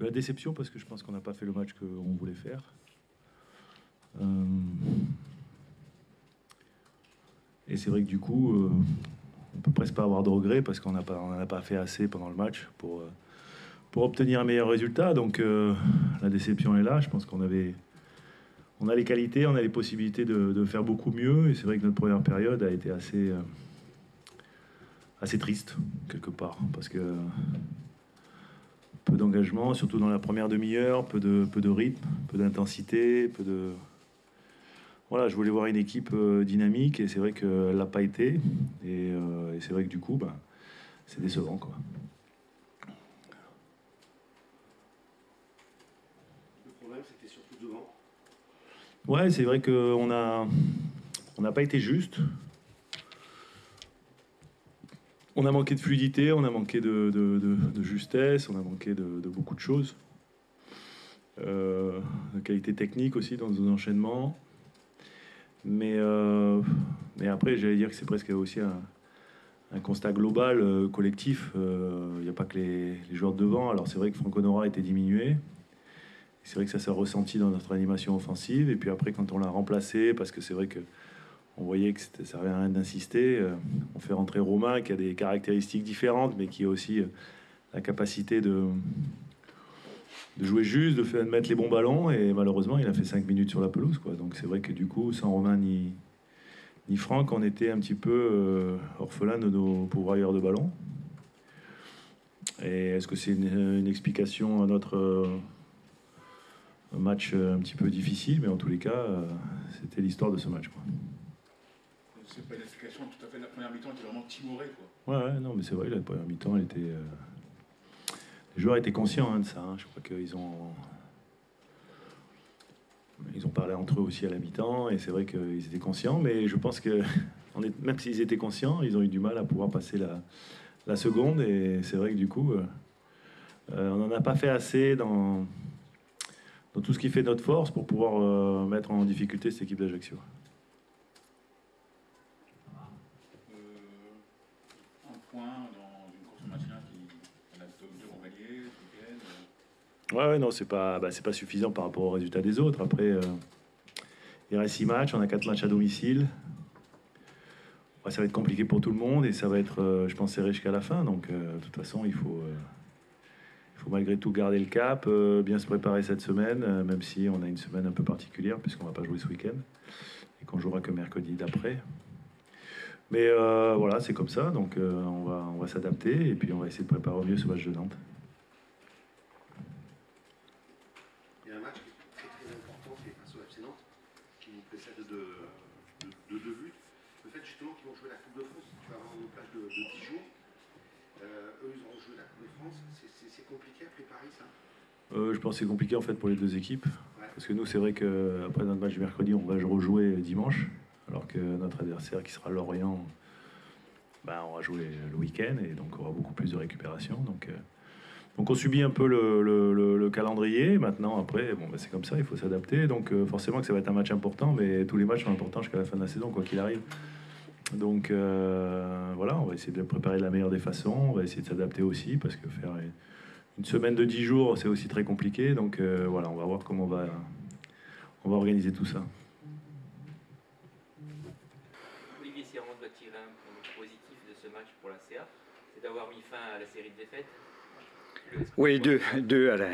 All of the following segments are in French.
la déception parce que je pense qu'on n'a pas fait le match qu'on voulait faire. Et c'est vrai que du coup, on peut presque pas avoir de regrets parce qu'on n'en a pas fait assez pendant le match pour obtenir un meilleur résultat. Donc la déception est là. Je pense on a les qualités, on a les possibilités de faire beaucoup mieux. Et c'est vrai que notre première période a été assez triste quelque part parce que peu d'engagement, surtout dans la première demi-heure, peu de rythme, peu d'intensité, Voilà, je voulais voir une équipe dynamique et c'est vrai qu'elle l'a pas été. Et c'est vrai que du coup, c'est décevant, quoi. Le problème, c'était surtout devant. Ouais, c'est vrai qu'on n'a pas été juste. On a manqué de fluidité, on a manqué de justesse, on a manqué de beaucoup de choses. De qualité technique aussi dans nos enchaînements. Mais après, j'allais dire que c'est presque aussi un constat global, collectif. Il n'y a pas que les joueurs de devant. Alors c'est vrai que Franck Honora a été diminué. C'est vrai que ça s'est ressenti dans notre animation offensive. Et puis après, quand on l'a remplacé, parce que c'est vrai qu'on voyait que ça servait à rien d'insister, on fait rentrer Romain qui a des caractéristiques différentes, mais qui a aussi la capacité de jouer juste, de mettre les bons ballons. Et malheureusement, il a fait 5 minutes sur la pelouse, quoi. Donc c'est vrai que du coup, sans Romain ni Franck, on était un petit peu orphelins de nos pourvoyeurs de ballon. Et est-ce que c'est une explication à notre match un petit peu difficile? Mais en tous les cas, c'était l'histoire de ce match, quoi. C'est pas une explication tout à fait. La première mi-temps était vraiment timorée, quoi. Ouais, non, mais c'est vrai, la première mi-temps, elle était. Les joueurs étaient conscients de ça. Je crois qu'ils ont parlé entre eux aussi à la mi-temps, et c'est vrai qu'ils étaient conscients, mais je pense que même s'ils étaient conscients, ils ont eu du mal à pouvoir passer la seconde, et c'est vrai que du coup, on n'en a pas fait assez dans tout ce qui fait notre force pour pouvoir mettre en difficulté cette équipe d'Ajaccio. Un point dans une course matinale qui a deux relayés ce week-end. Ouais, non, c'est pas suffisant par rapport aux résultats des autres. Après, il reste 6 matchs, on a 4 matchs à domicile. Ouais, ça va être compliqué pour tout le monde et ça va être, je pense, serré jusqu'à la fin. Donc, de toute façon, il faut malgré tout garder le cap, bien se préparer cette semaine, même si on a une semaine un peu particulière puisqu'on va pas jouer ce week-end et qu'on jouera que mercredi d'après. Mais voilà, c'est comme ça. Donc, on va s'adapter et puis on va essayer de préparer au mieux ce match de Nantes. Il y a un match qui est très important, qui est face au FC Nantes, qui nous précède de 2 buts. Le fait justement qu'ils vont jouer la Coupe de France, tu vas avoir une plage de 10 jours. Eux, ils auront joué la Coupe de France. C'est compliqué à préparer ça? Je pense que c'est compliqué en fait pour les deux équipes. Ouais. Parce que nous, c'est vrai qu'après notre match du mercredi, on va rejouer dimanche. Alors que notre adversaire qui sera Lorient, on va jouer le week-end et donc on aura beaucoup plus de récupération. Donc on subit un peu le calendrier. Maintenant, après, c'est comme ça, il faut s'adapter. Donc forcément que ça va être un match important, mais tous les matchs sont importants jusqu'à la fin de la saison, quoi qu'il arrive. Donc voilà, on va essayer de le préparer de la meilleure des façons. On va essayer de s'adapter aussi, parce que faire une semaine de 10 jours, c'est aussi très compliqué. Donc voilà, on va voir comment on va organiser tout ça. Olivier Serrand doit tirer un point positif de ce match pour la CA, c'est d'avoir mis fin à la série de défaites. Oui, deux, Alain,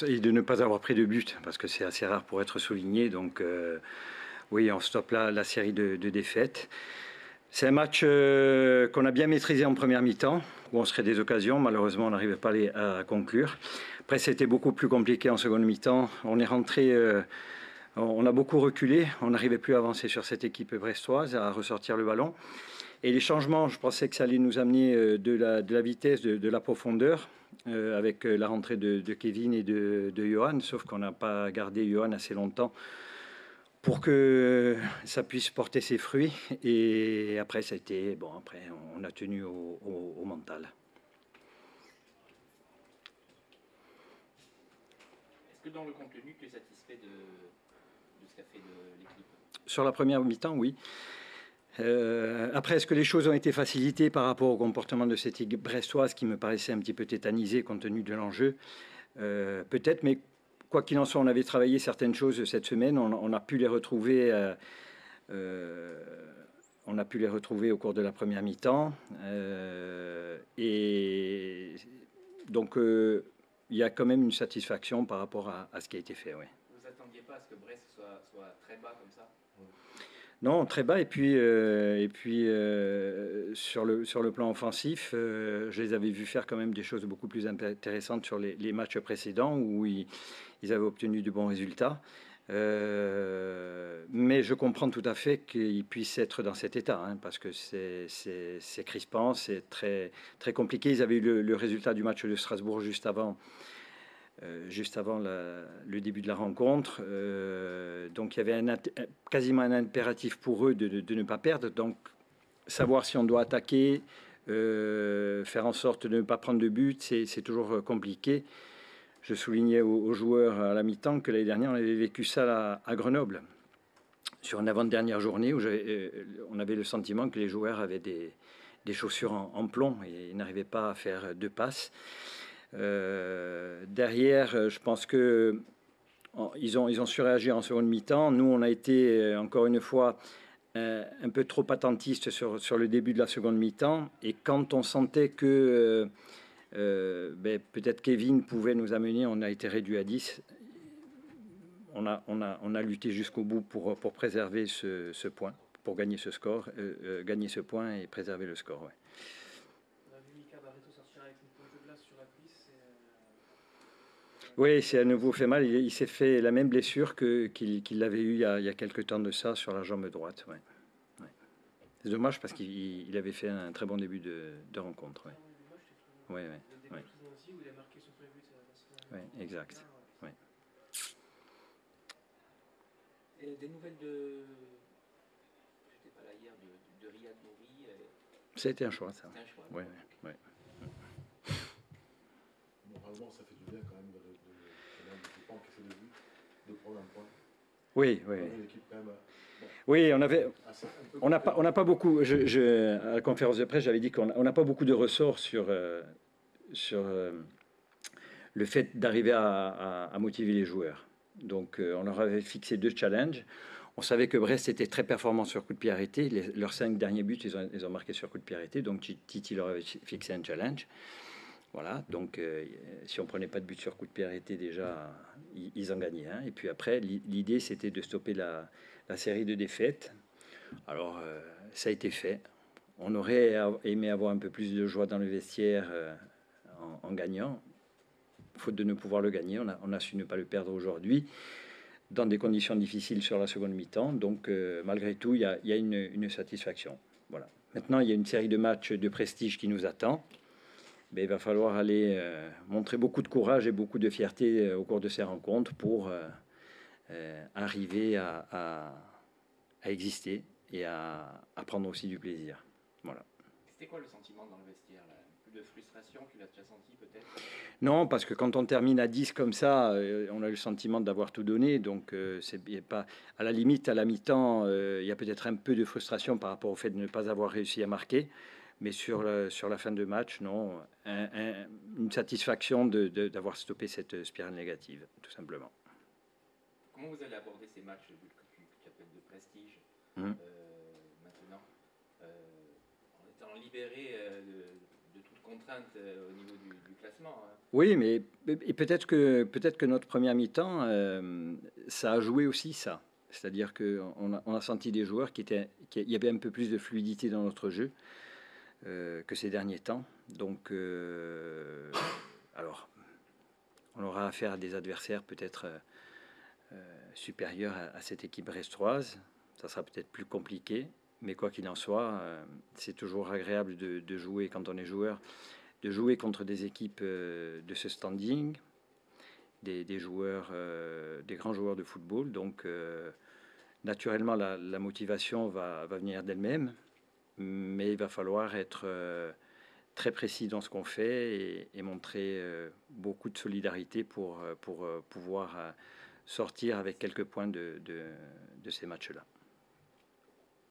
et de ne pas avoir pris de but, parce que c'est assez rare pour être souligné. Donc oui, on stoppe là la série de défaites. C'est un match qu'on a bien maîtrisé en première mi-temps, où on se crée des occasions. Malheureusement, on n'arrivait pas à conclure. Après, c'était beaucoup plus compliqué en seconde mi-temps. On est rentré, on a beaucoup reculé. On n'arrivait plus à avancer sur cette équipe brestoise, à ressortir le ballon. Et les changements, je pensais que ça allait nous amener de la vitesse, de la profondeur, avec la rentrée de Kevin et de Johan, sauf qu'on n'a pas gardé Johan assez longtemps pour que ça puisse porter ses fruits. Et après, ça a été, après, on a tenu au mental. Est-ce que dans le contenu, tu es satisfait de ce qu'a fait l'équipe? Sur la première mi-temps, oui. Après, est-ce que les choses ont été facilitées par rapport au comportement de cette équipe brestoise qui me paraissait un petit peu tétanisée compte tenu de l'enjeu? Peut-être, mais quoi qu'il en soit, on avait travaillé certaines choses cette semaine. On a pu les retrouver. On a pu les retrouver au cours de la première mi-temps. Et donc, il y a quand même une satisfaction par rapport à ce qui a été fait. Ouais. Vous attendiez pas à ce que Brest soit très bas comme ça? Non, très bas. Et puis sur le plan offensif, je les avais vus faire quand même des choses beaucoup plus intéressantes sur les matchs précédents où ils avaient obtenu de bons résultats. Mais je comprends tout à fait qu'ils puissent être dans cet état, hein, parce que c'est crispant, c'est très, très compliqué. Ils avaient eu le résultat du match de Strasbourg juste avant le début de la rencontre. Donc il y avait quasiment un impératif pour eux de ne pas perdre. Donc savoir si on doit attaquer, faire en sorte de ne pas prendre de but, c'est toujours compliqué. Je soulignais aux joueurs à la mi-temps que l'année dernière, on avait vécu ça à Grenoble, sur une avant-dernière journée où on avait le sentiment que les joueurs avaient des chaussures en plomb et ils n'arrivaient pas à faire 2 passes. Derrière, je pense que ils ont su réagir en seconde mi-temps. Nous, on a été, encore une fois, un peu trop attentiste sur le début de la seconde mi-temps. Et quand on sentait que peut-être Kevin pouvait nous amener, on a été réduit à 10. On a lutté jusqu'au bout pour préserver ce point, pour gagner ce score, gagner ce point et préserver le score. Ouais. On a vu Mika Barreto sortir avec une pointe de glace sur la cuisse. Oui, c'est à nouveau fait mal. Il s'est fait la même blessure qu'il avait eu il y a quelques temps de ça sur la jambe droite. Ouais. Ouais. C'est dommage parce qu'il avait fait un très bon début de rencontre. Ouais. Oui, oui. Oui, exact. Oui. Et des nouvelles de. J'étais pas là hier, de Riyad Nouri. C'était un choix, ça. C'était un choix. Oui, oui. Moralement, ça fait du bien quand même de pas encaisser de but, de prendre un point. Oui, oui. L'équipe quand même. Bon. Oui, on n'a pas beaucoup. À la conférence de presse, j'avais dit qu'on n'a pas beaucoup de ressorts sur le fait d'arriver à motiver les joueurs. Donc, on leur avait fixé 2 challenges. On savait que Brest était très performant sur coup de pied arrêté. Leurs 5 derniers buts, ils ont marqué sur coup de pied arrêté. Donc, Titi leur avait fixé un challenge. Voilà. Donc, si on prenait pas de but sur coup de pied arrêté, déjà, ils en gagnaient un. Et puis après, l'idée, c'était de stopper la série de défaites. Alors, ça a été fait. On aurait aimé avoir un peu plus de joie dans le vestiaire en gagnant. Faute de ne pouvoir le gagner, on a su ne pas le perdre aujourd'hui, dans des conditions difficiles sur la seconde mi-temps. Donc, malgré tout, il y a une satisfaction. Voilà. Maintenant, il y a une série de matchs de prestige qui nous attend. Mais il va falloir aller montrer beaucoup de courage et beaucoup de fierté au cours de ces rencontres pour arriver à exister et à prendre aussi du plaisir. Voilà. C'était quoi le sentiment dans le vestiaire là? Plus de frustration, tu l'as déjà senti peut-être? Non, parce que quand on termine à 10 comme ça, on a le sentiment d'avoir tout donné. Donc, c'est pas à la limite, à la mi-temps, il y a peut-être un peu de frustration par rapport au fait de ne pas avoir réussi à marquer. Mais sur la fin de match, non, une satisfaction d'avoir stoppé cette spirale négative, tout simplement. Comment vous allez aborder ces matchs que tu appelles de prestige maintenant, en étant libéré de toute contrainte au niveau du classement? Oui, mais peut-être que notre première mi-temps, ça a joué aussi ça. C'est-à-dire qu'on a senti des joueurs qu'il y avait un peu plus de fluidité dans notre jeu que ces derniers temps. Donc, alors, on aura affaire à des adversaires peut-être supérieurs à cette équipe brestoise. Ça sera peut-être plus compliqué, mais quoi qu'il en soit, c'est toujours agréable de jouer quand on est joueur, de jouer contre des équipes de ce standing, des joueurs, des grands joueurs de football. Donc, naturellement, la motivation va venir d'elle-même. Mais il va falloir être très précis dans ce qu'on fait et montrer beaucoup de solidarité pour pouvoir sortir avec quelques points de ces matchs-là.